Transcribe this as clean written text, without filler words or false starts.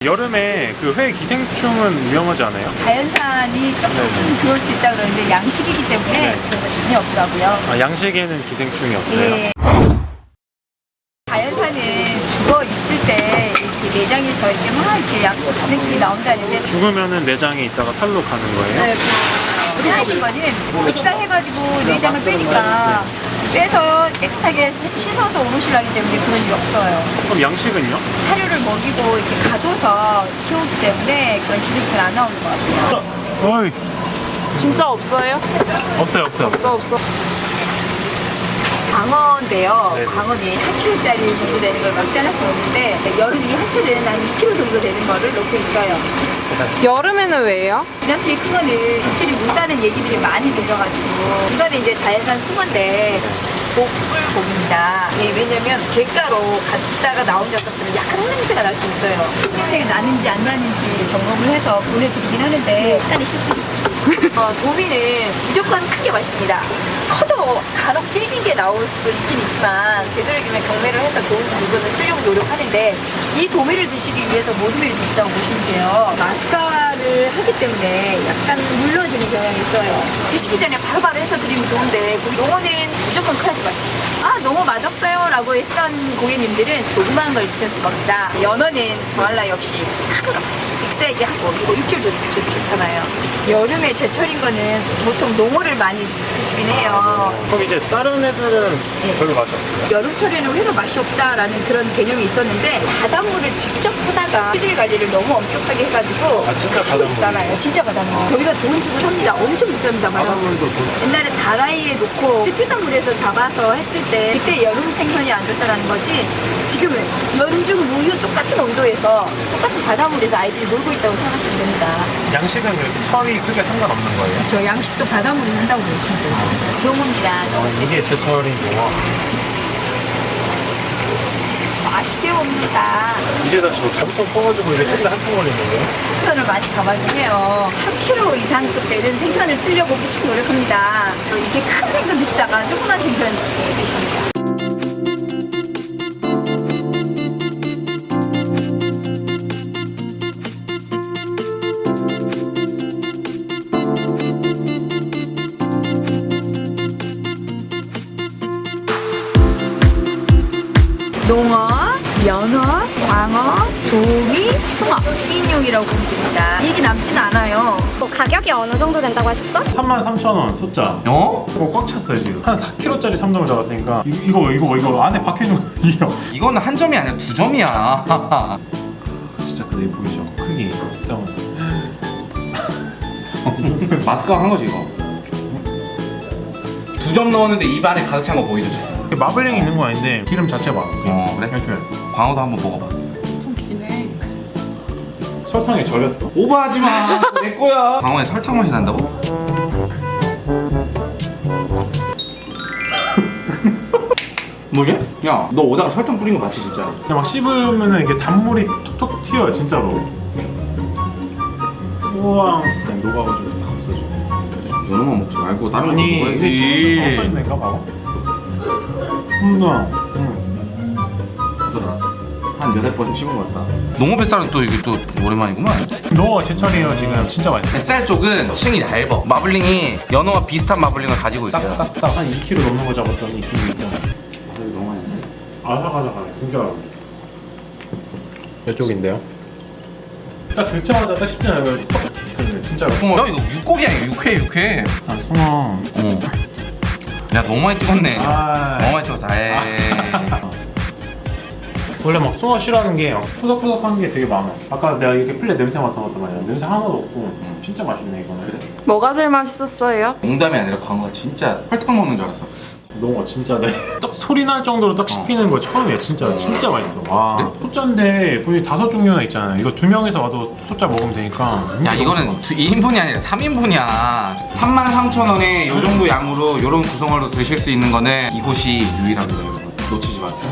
여름에 그 회 기생충은 위험하지 않아요? 자연산이 조금 들어올 수 있다 그러는데 양식이기 때문에 네. 그런 거 전혀 없더라고요. 아, 양식에는 기생충이 없어요? 예. 자연산은 죽어 있을 때 이렇게 내장에서 이렇게 막 이렇게 약 기생충이 나온다는데 죽으면은 내장에 있다가 살로 가는 거예요? 네, 우리 하는 거는 직사해가지고 내장을 빼니까 빼서 깨끗하게 씻어서 오롯이 나기 때문에 그런 일이 없어요. 그럼 양식은요? 사료를 먹이고 이렇게 가둬서 키우기 때문에 그런 기생충이 안 나오는 것 같아요. 어이, 진짜 없어요? 없어요. 없어. 광어인데요. 네. 광어는 4kg짜리 정도 되는 걸 막 잘라서 넣는데 여름이 한철에는 한 2kg 정도 되는 거를 넣고 있어요. 여름에는 왜요? 지나치게 큰 거는 육질이 묻다는 얘기들이 많이 들려가지고 이거는 이제 자연산 숭어인데 복불복입니다. 예, 왜냐면 갯가로 갔다가 나온 녀석들은 약간 흙냄새가 날 수 있어요. 흙냄새가 나는지 안 나는지 점검을 해서 보내드리긴 하는데 약간의 실수가 있습니다. 도미는 무조건 큰 게 맛있습니다. 커도 간혹 질긴 게 나올 수도 있긴 있지만 되도록이면 경매를 해서 좋은 물건을 쓰려고 노력하는데 이 도미를 드시기 위해서 모둠이를 드신다고 보시면 돼요. 마스카를 하기 때문에 약간 물러지는 경향이 있어요. 드시기 전에 바로바로 해서 드리면 좋은데 그 용어는 무조건 커야지 맛있습니다. 아 너무 맛없어요 라고 했던 고객님들은 조그마한 걸 드셨을 겁니다. 연어는 더할 나위 없이 큰 거. 빅사이즈 하고 이거 육질 좋잖아요. 여름에 제철인 거는 보통 농어를 많이 드시긴 해요. 그럼 이제 다른 애들은 별로 맛이 없어요? 여름철에는 회가 맛이 없다라는 그런 개념이 있었는데 바닷물을 직접 하다가 수질 관리를 너무 엄격하게 해가지고 아, 진짜 바닷물? 않아요. 진짜 바닷물. 저희가 돈 주고 삽니다. 엄청 비쌉니다. 바닷물도 돈. 옛날에 다라이에 놓고 뜨뜻한 물에서 잡아서 했을 때 그때 여름 생선이 안 좋다라는 거지 지금은 연중 무휴 똑같은 온도에서 똑같은 바닷물에서 아이들이 놀고 있다고 생각하시면 됩니다. 양식은 철이 크게 상관없는 거예요? 저 양식도 바닷물에 한다고 보시면 돼요. 용어입니다. 이게 제철인 용어. 맛있게 옵니다. 이제 다시 엄청 커가지고 이게 생각 한참 걸리는 거예요? 생선을 많이 잡아주세요. 3kg 이상급 되는 생선을 쓰려고 무척 노력합니다. 이렇게 큰 생선 드시다가 조그만 생선 드십니다. 농어, 연어, 광어, 도미, 숭어, 인용이라고 보면 됩니다. 얘기 남지는 않아요. 뭐 가격이 어느 정도 된다고 하셨죠? 33,000원 숫자. 어? 이거 꽉 찼어요 지금. 한 4kg짜리 3점을 잡았으니까 이거 안에 박혀있는 거 이거. 이거는 한 점이 아니라 두 점이야. 진짜 근데 이거 보이죠? 크기. 일단 마스크가 한 거지 이거. 두 점 넣었는데 입 안에 가득 찬 거 보이죠 지금? 마블링이 있는 거 아닌데 기름 자체가 어 그래? 광어도 한번 먹어봐. 좀 기네. 설탕에 절였어. 오버하지 마. 내 거야. 광어에 설탕 맛이 난다고? 뭐게? 야, 너 오다가 설탕 뿌린 거 맞지 진짜? 근데 막 씹으면은 이게 단물이 톡톡 튀어요 진짜로. 우와. 그냥 녹아가지고 다 없어져. 연어만 먹지 말고 다른 거 아니 이게 지금 먹어야지. 없어진 데인가 봐. 한 8번 씹은 것 같다. 농어 뱃살은 또 이게 또 오랜만이구만. 너 제철이에요 지금 진짜 맛있어. 뱃살 쪽은 층이 얇아. 마블링이 연어와 비슷한 마블링을 가지고 있어요. 딱딱딱 한 2kg 넘는 거 잡았더니 기분이 있잖아. 너무 많이 했네. 아삭아삭하네 진짜. 이쪽인데요? 딱 듣자마자 딱 쉽잖아요. 진짜로. 야 이거 육고기 아니야? 육회. 아 숭어. 어. 야 너무 많이 찍었네. 아. 너무 많이 찍었어. 에이. 원래 막 숭어 싫어하는 게 푸석푸석한 게 되게 많아. 아까 내가 이렇게 필레 냄새 맡아봤단 말이야. 냄새 하나도 없고 진짜 맛있네 이거는. 그래? 뭐가 제일 맛있었어요? 농담이 아니라 광어가 진짜 설탕 먹는 줄 알았어. 농어 진짜 딱 소리 날 정도로 딱 씹히는 거 처음이야. 진짜 맛있어. 와. 소짜인데 거의 5종류나 있잖아요. 이거 2명이서 와도 소짜 먹으면 되니까. 야 이거는 2인분이 아니라 3인분이야. 33,000원에 요 정도 양으로 요런 구성으로 드실 수 있는 거는 이곳이 유일합니다. 여러분. 놓치지 마세요.